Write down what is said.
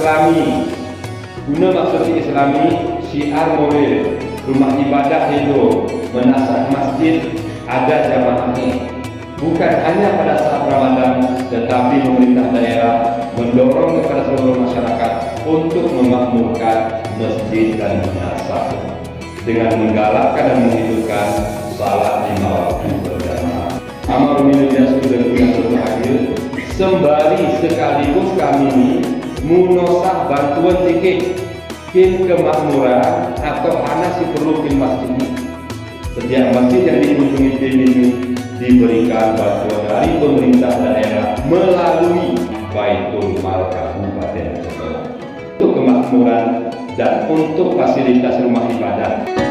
islami. Guna maksud islami, syiar moral, rumah ibadah hidup, menasah masjid, ada jamaahnya. Bukan hanya pada saat Ramadan, tetapi pemerintah daerah mendorong kepada seluruh masyarakat untuk memakmurkan masjid dan menasah dengan menggalakkan dan menghidupkan salat 5 waktu berjamaah. Amar minillah sudah hadir sembari sekaligus kami ini munosah bantuan tiket kin kemakmuran atau hanya si perlu kin masjid ini. Setiap masjid yang dikunjungi tim ini diberikan bantuan dari pemerintah daerah melalui Baitul Mal Kabupaten Solo untuk kemakmuran dan untuk fasilitas rumah ibadah.